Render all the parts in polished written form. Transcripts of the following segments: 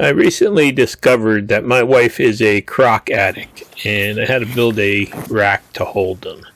I recently discovered that my wife is a Croc addict, and I had to build a rack to hold them.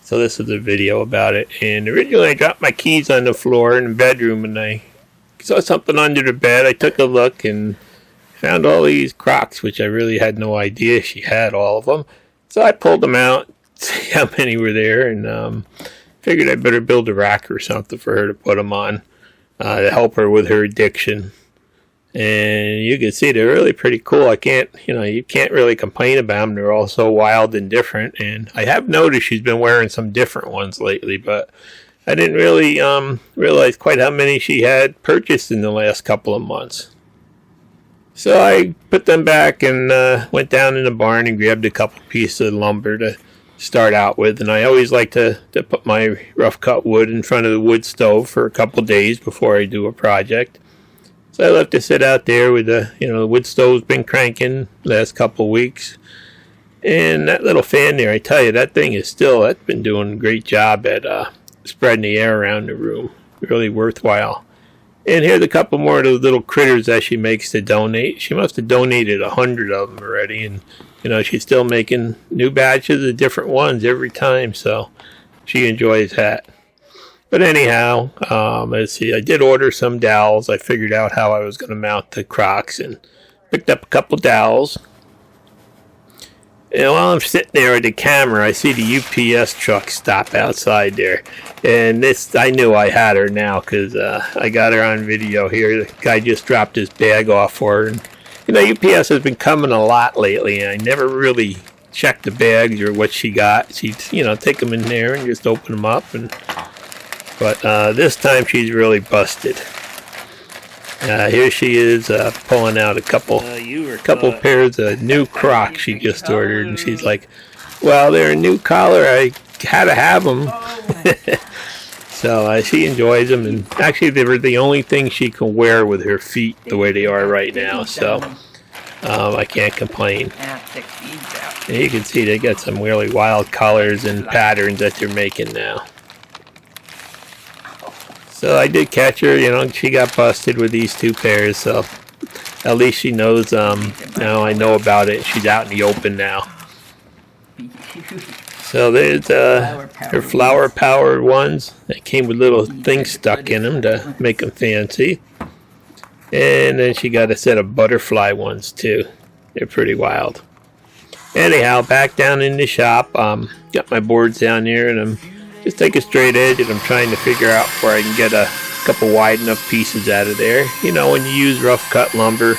So this is a video about it. And originally I dropped my keys on the floor in the bedroom, and I saw something under the bed. I took a look and found all these Crocs, which I really had no idea she had all of them. So I pulled them out, see how many were there, and figured I better build a rack or something for her to put them on to help her with her addiction. And you can see they're really pretty cool. You can't really complain about them. They're all so wild and different. And I have noticed she's been wearing some different ones lately, but I didn't really realize quite how many she had purchased in the last couple of months. So I put them back and went down in the barn and grabbed a couple pieces of lumber to start out with. And I always like to put my rough cut wood in front of the wood stove for a couple days before I do a project. So I left it sit out there with the wood stove's been cranking last couple of weeks. And that little fan there, I tell you, that's been doing a great job at spreading the air around the room. Really worthwhile. And here's a couple more of those little critters that she makes to donate. She must have donated 100 of them already. And, she's still making new batches of different ones every time. So she enjoys that. But anyhow, let's see, I did order some dowels. I figured out how I was going to mount the Crocs and picked up a couple dowels. And while I'm sitting there at the camera, I see the UPS truck stop outside there. And I knew I had her now because I got her on video here. The guy just dropped his bag off for her. And, UPS has been coming a lot lately, and I never really checked the bags or what she got. She'd, take them in there and just open them up. But this time she's really busted. Here she is pulling out a couple pairs of new Crocs she just ordered, and she's like, "Well, they're a new color. I had to have them." So she enjoys them, and actually they were the only thing she can wear with her feet the way they are right now. So I can't complain. And you can see they got some really wild colors and patterns that they're making now. So I did catch her, she got busted with these two pairs, so at least she knows, now I know about it. She's out in the open now. So there's her flower-powered ones. They came with little things stuck in them to make them fancy. And then she got a set of butterfly ones, too. They're pretty wild. Anyhow, back down in the shop, got my boards down there, and I'm just take a straight edge, and I'm trying to figure out where I can get a couple wide enough pieces out of there. When you use rough cut lumber,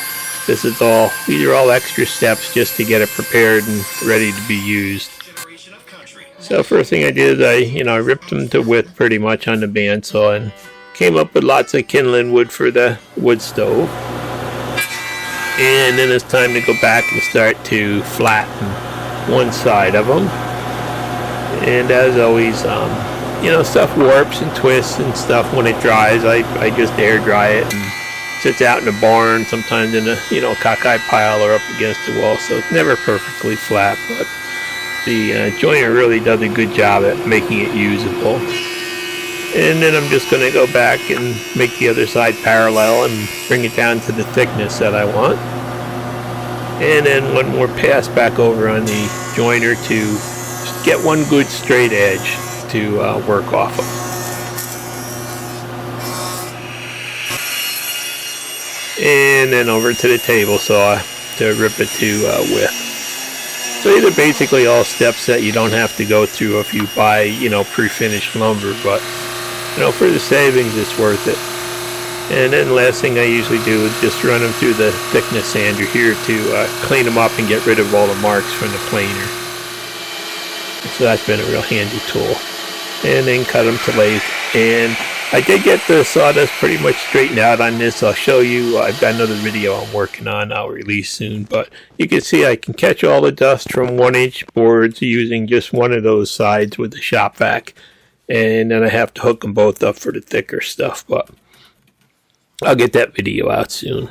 these are all extra steps just to get it prepared and ready to be used. So first thing I did is I ripped them to width pretty much on the bandsaw and came up with lots of kindling wood for the wood stove. And then it's time to go back and start to flatten one side of them. And as always, stuff warps and twists and stuff when it dries. I just air dry it and sits out in the barn, sometimes in a cockeye pile or up against the wall. So it's never perfectly flat, but the joiner really does a good job at making it usable. And then I'm just going to go back and make the other side parallel and bring it down to the thickness that I want. And then one more pass back over on the joiner to get one good straight edge to work off of. And then over to the table saw to rip it to width. So these are basically all steps that you don't have to go through if you buy, pre-finished lumber, but, for the savings, it's worth it. And then last thing I usually do is just run them through the thickness sander here to clean them up and get rid of all the marks from the planer. So that's been a real handy tool. And then cut them to length. And I did get the sawdust pretty much straightened out on this. I'll show you. I've got another video I'm working on. I'll release soon. But you can see I can catch all the dust from 1-inch boards using just one of those sides with the shop vac. And then I have to hook them both up for the thicker stuff. But I'll get that video out soon.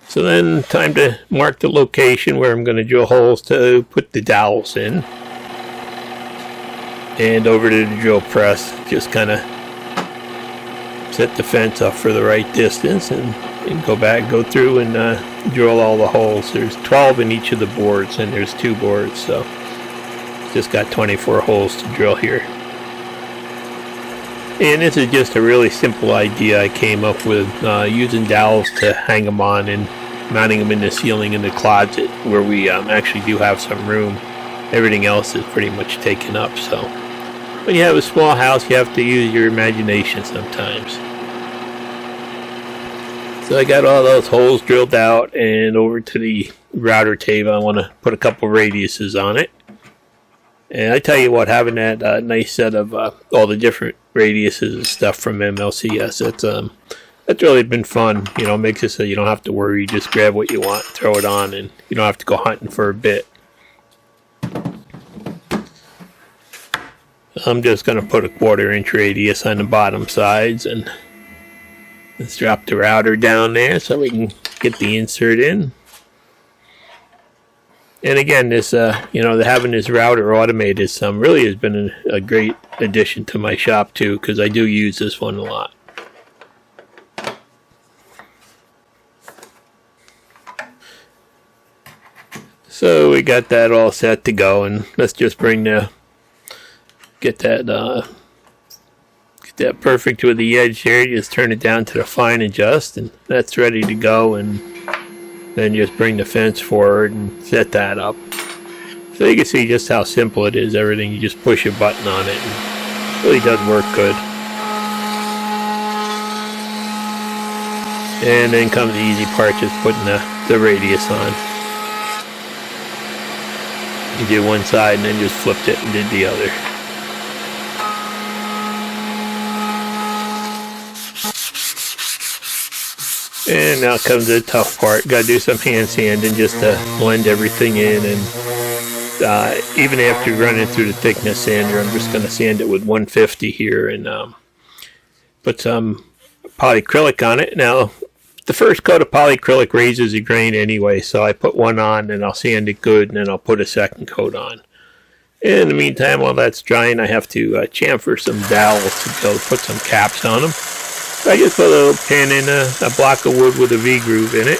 So then time to mark the location where I'm going to drill holes to put the dowels in. And over to the drill press, just kind of set the fence up for the right distance and and go through and drill all the holes. There's 12 in each of the boards, and there's 2 boards, so just got 24 holes to drill here. And this is just a really simple idea I came up with, using dowels to hang them on and mounting them in the ceiling in the closet where we actually do have some room. Everything else is pretty much taken up, so when you have a small house, you have to use your imagination sometimes. So I got all those holes drilled out, and over to the router table I want to put a couple radiuses on it. And I tell you what, having that nice set of all the different radiuses and stuff from MLCS, that's really been fun. You know, makes it so you don't have to worry. You just grab what you want, throw it on, and you don't have to go hunting for a bit. I'm just going to put a 1/4 inch radius on the bottom sides, and let's drop the router down there so we can get the insert in. And again, this, having this router automated really has been a great addition to my shop too, because I do use this one a lot. So we got that all set to go, and let's just get that perfect with the edge here. Just turn it down to the fine adjust, and that's ready to go. And then just bring the fence forward and set that up. So you can see just how simple it is. Everything, you just push a button on it, and it really does work good. And then comes the easy part, just putting the radius on. You did one side and then just flipped it and did the other. And now comes the tough part. Got to do some hand sanding just to blend everything in. And even after running through the thickness sander, I'm just going to sand it with 150 here and put some polyacrylic on it. Now, the first coat of polyacrylic raises the grain anyway, so I put one on and I'll sand it good, and then I'll put a second coat on. In the meantime, while that's drying, I have to chamfer some dowels to go put some caps on them. So I just put a little pin in a block of wood with a V-groove in it,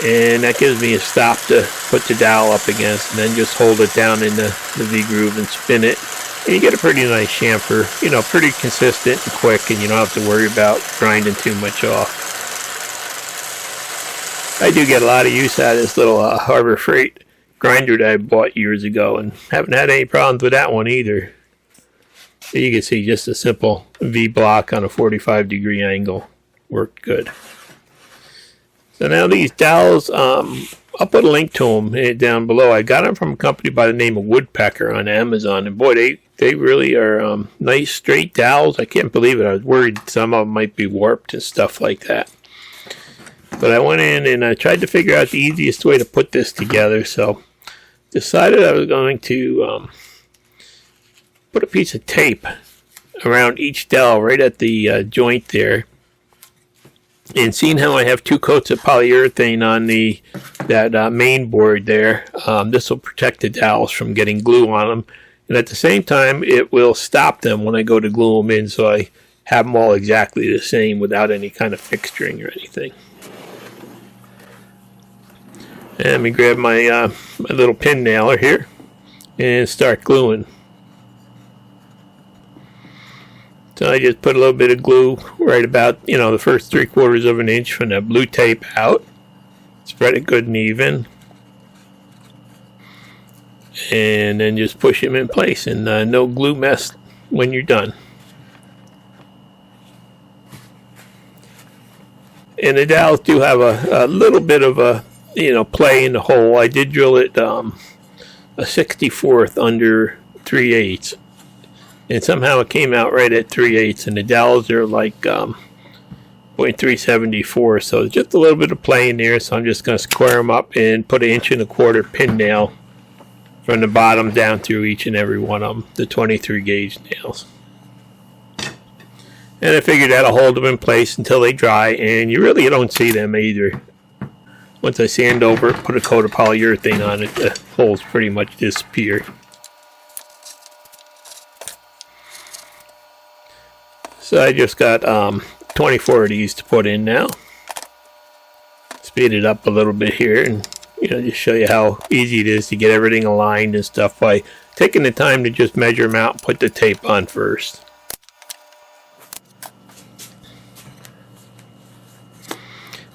and that gives me a stop to put the dowel up against, and then just hold it down in the V-groove and spin it. And you get a pretty nice chamfer, pretty consistent and quick, and you don't have to worry about grinding too much off. I do get a lot of use out of this little Harbor Freight grinder that I bought years ago, and haven't had any problems with that one either. So you can see just a simple V block on a 45-degree angle worked good. So now these dowels, I'll put a link to them down below. I got them from a company by the name of Woodpecker on Amazon, and boy, they really are nice straight dowels. I can't believe it. I was worried some of them might be warped and stuff like that. But I went in and I tried to figure out the easiest way to put this together, so decided I was going to put a piece of tape around each dowel right at the joint there. And seeing how I have 2 coats of polyurethane on that main board there, this will protect the dowels from getting glue on them. And at the same time, it will stop them when I go to glue them in, so I have them all exactly the same without any kind of fixturing or anything. And let me grab my little pin nailer here and start gluing. So I just put a little bit of glue right about, the first 3/4 of an inch from the blue tape out. Spread it good and even. And then just push them in place, and no glue mess when you're done. And the dowels do have a little bit of a play in the hole. I did drill it a 64th under 3/8, and somehow it came out right at 3/8, and the dowels are like 0.374, so just a little bit of play in there. So I'm just going to square them up and put an 1.25 inch pin nail from the bottom down through each and every one of them, the 23 gauge nails. And I figured that'll hold them in place until they dry, and you really don't see them either. Once I sand over it, put a coat of polyurethane on it, the holes pretty much disappear. So I just got 24 of these to put in now. speed it up a little bit here and just show you how easy it is to get everything aligned and stuff by taking the time to just measure them out and put the tape on first.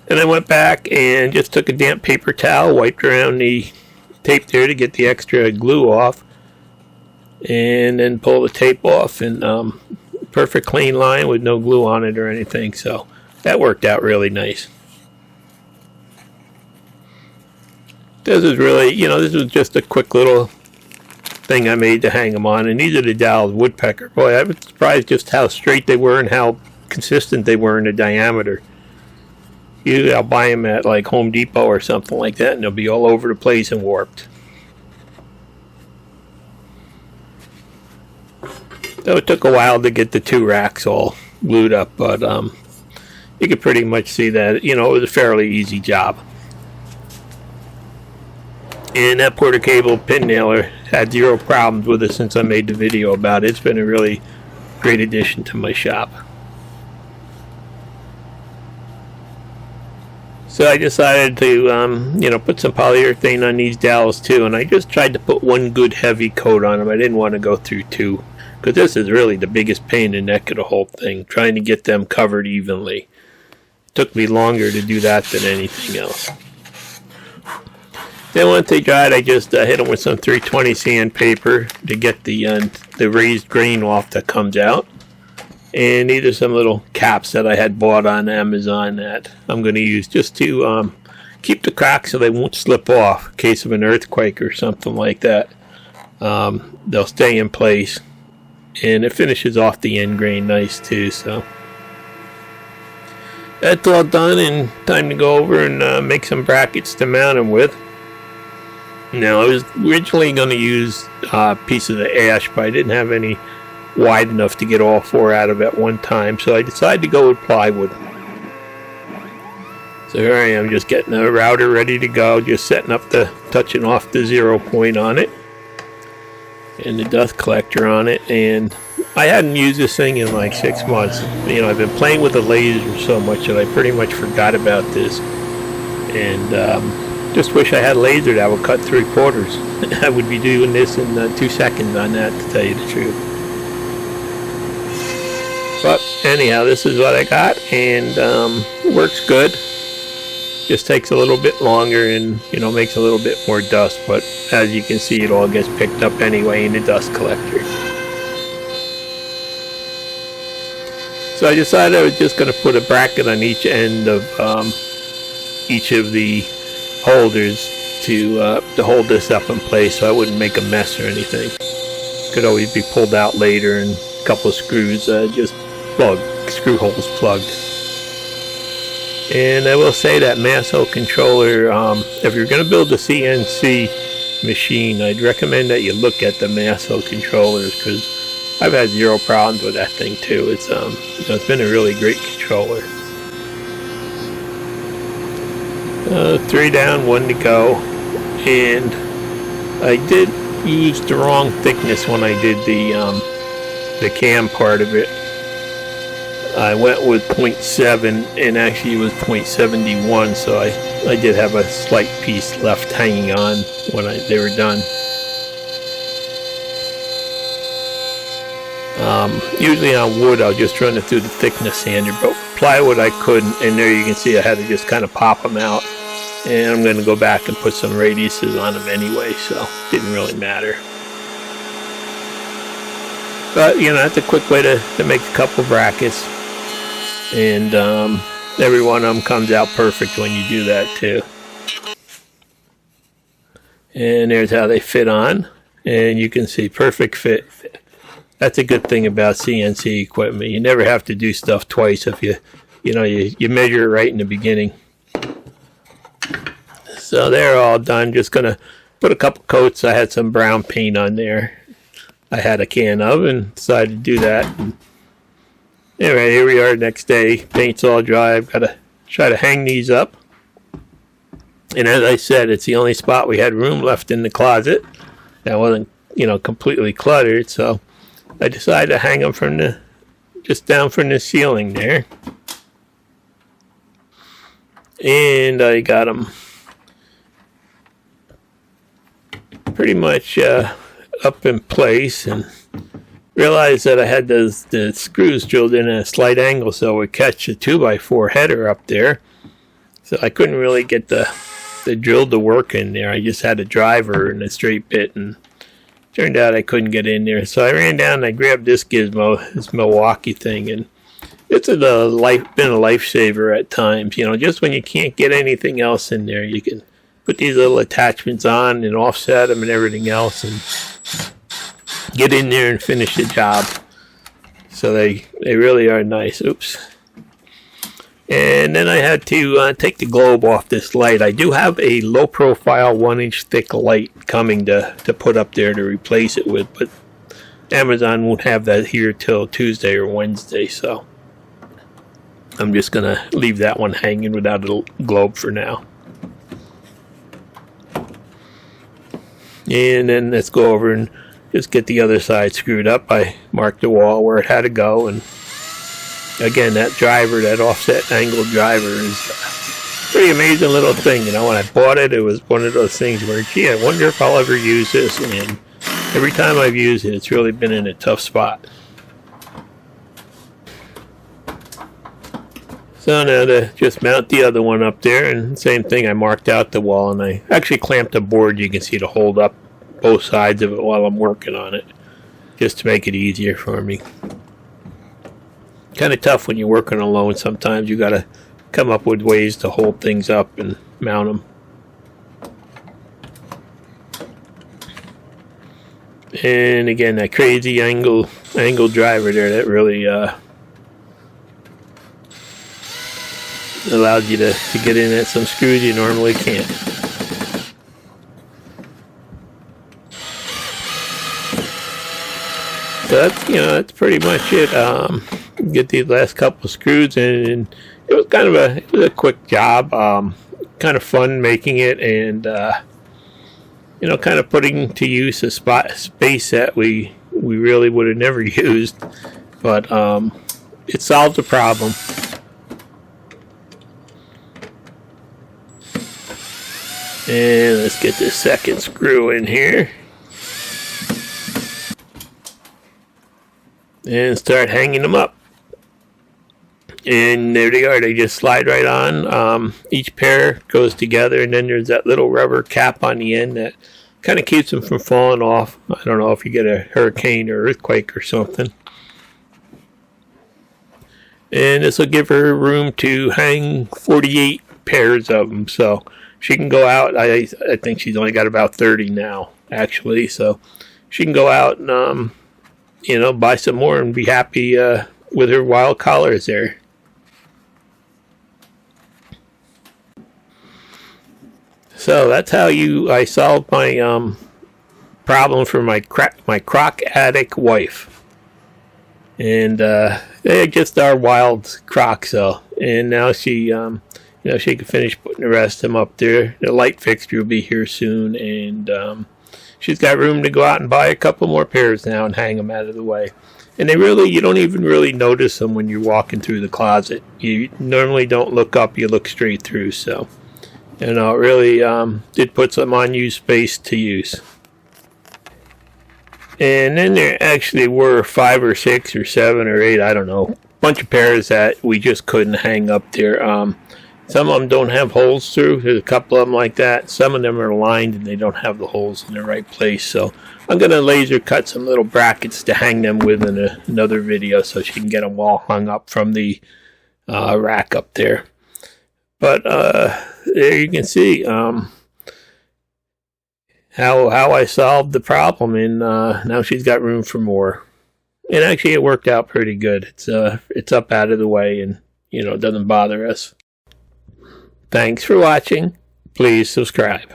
And I went back and just took a damp paper towel, wiped around the tape there to get the extra glue off, and then pull the tape off, and perfect clean line with no glue on it or anything, so that worked out really nice. This is really, this was just a quick little thing I made to hang them on, and these are the dowels woodpecker. Boy, I was surprised just how straight they were and how consistent they were in the diameter. Usually I'll buy them at like Home Depot or something like that, and they'll be all over the place and warped. So it took a while to get the two racks all glued up, but you could pretty much see that it was a fairly easy job. And that Porter cable pin nailer had zero problems with it since I made the video about it. It's been a really great addition to my shop. So I decided to, put some polyurethane on these dowels too, and I just tried to put one good heavy coat on them. I didn't want to go through two, because this is really the biggest pain in the neck of the whole thing, trying to get them covered evenly. It took me longer to do that than anything else. Then once they dried, I just hit them with some 320 sandpaper to get the raised grain off that comes out. And these are some little caps that I had bought on Amazon that I'm going to use just to keep the cracks so they won't slip off in case of an earthquake or something like that. They'll stay in place, and it finishes off the end grain nice too. So that's all done, and time to go over and make some brackets to mount them with. Now, I was originally going to use pieces of ash, but I didn't have any wide enough to get all four out of at one time, so I decided to go with plywood. So here I am, just getting the router ready to go, just setting up touching off the 0 point on it and the dust collector on it. And I hadn't used this thing in like 6 months. I've been playing with the laser so much that I pretty much forgot about this, and just wish I had a laser that would cut 3/4. I would be doing this in 2 seconds on that, to tell you the truth. But anyhow, this is what I got, and works good. Just takes a little bit longer and makes a little bit more dust, but as you can see, it all gets picked up anyway in the dust collector. So I decided I was just going to put a bracket on each end of each of the holders to hold this up in place so I wouldn't make a mess or anything. Could always be pulled out later, and a couple of screws just screw holes plugged. And I will say that mass hole controller, if you're going to build a CNC machine, I'd recommend that you look at the mass hole controllers, because I've had zero problems with that thing too. It's it's been a really great controller. 3 down, 1 to go, and I did use the wrong thickness when I did the cam part of it. I went with 0.7, and actually it was 0.71, so I did have a slight piece left hanging on when they were done. Usually on wood I'll just run it through the thickness sander, but plywood I couldn't, and there you can see I had to just kind of pop them out, and I'm going to go back and put some radiuses on them anyway, so it didn't really matter. But that's a quick way to make a couple brackets, and every one of them comes out perfect when you do that too. And there's how they fit on, and you can see perfect fit. That's a good thing about CNC equipment. You never have to do stuff twice if you measure it right in the beginning. So they're all done. Just gonna put a couple coats. I had some brown paint on there I had a can of, and decided to do that. And anyway, here we are next day. Paint's all dry. I've got to try to hang these up. And as I said, it's the only spot we had room left in the closet that wasn't completely cluttered, so I decided to hang them just down from the ceiling there. and I got them pretty much up in place, and realized that I had the screws drilled in at a slight angle so it would catch the 2x4 header up there. So I couldn't really get the drill to work in there. I just had a driver and a straight bit, and turned out I couldn't get in there. So I ran down and I grabbed this gizmo, this Milwaukee thing, and it's been a lifesaver at times. You know, just when you can't get anything else in there, you can put these little attachments on and offset them and everything else, and get in there and finish the job. So they really are nice. Oops. And then I had to take the globe off this light. I do have a low profile 1-inch thick light coming to put up there to replace it with, but Amazon won't have that here till Tuesday or Wednesday, so I'm just gonna leave that one hanging without a globe for now. And then let's go over and just get the other side screwed up. I marked the wall where it had to go, and again, that driver, that offset angle driver, is a pretty amazing little thing. You know, when I bought it, it was one of those things where, gee, I wonder if I'll ever use this, and every time I've used it, it's really been in a tough spot. So now to just mount the other one up there, and same thing, I marked out the wall, and I actually clamped a board, you can see, to hold up both sides of it while I'm working on it, just to make it easier for me. Kind of tough when you're working alone. Sometimes you got to come up with ways to hold things up and mount them. And again, that crazy angle driver there, that really allows you to get in at some screws you normally can't. So that's pretty much it. Get these last couple screws in, and it was kind of a quick job. Kind of fun making it, and kind of putting to use a space that we really would have never used, but it solved the problem. And let's get this second screw in here and start hanging them up. And there they are. They just slide right on. Each pair goes together, and then there's that little rubber cap on the end that kind of keeps them from falling off. I don't know if you get a hurricane or earthquake or something. And this will give her room to hang 48 pairs of them. So she can go out. I think she's only got about 30 now, actually. So she can go out and buy some more and be happy with her wild collars there. So that's how I solved my problem for my Croc addict wife. And they just are wild Crocs, so. And now she she can finish putting the rest of them up there. The light fixture will be here soon, and she's got room to go out and buy a couple more pairs now and hang them out of the way. And you don't even really notice them when you're walking through the closet. You normally don't look up, you look straight through. So, it really did put some unused space to use. And then there actually were 5 or 6 or 7 or 8, I don't know, bunch of pairs that we just couldn't hang up there. Some of them don't have holes through. There's a couple of them like that. Some of them are lined and they don't have the holes in the right place. So I'm going to laser cut some little brackets to hang them with in another video so she can get them all hung up from the rack up there. But there you can see how I solved the problem, and now she's got room for more. And actually it worked out pretty good. It's up out of the way, and it doesn't bother us. Thanks for watching. Please subscribe.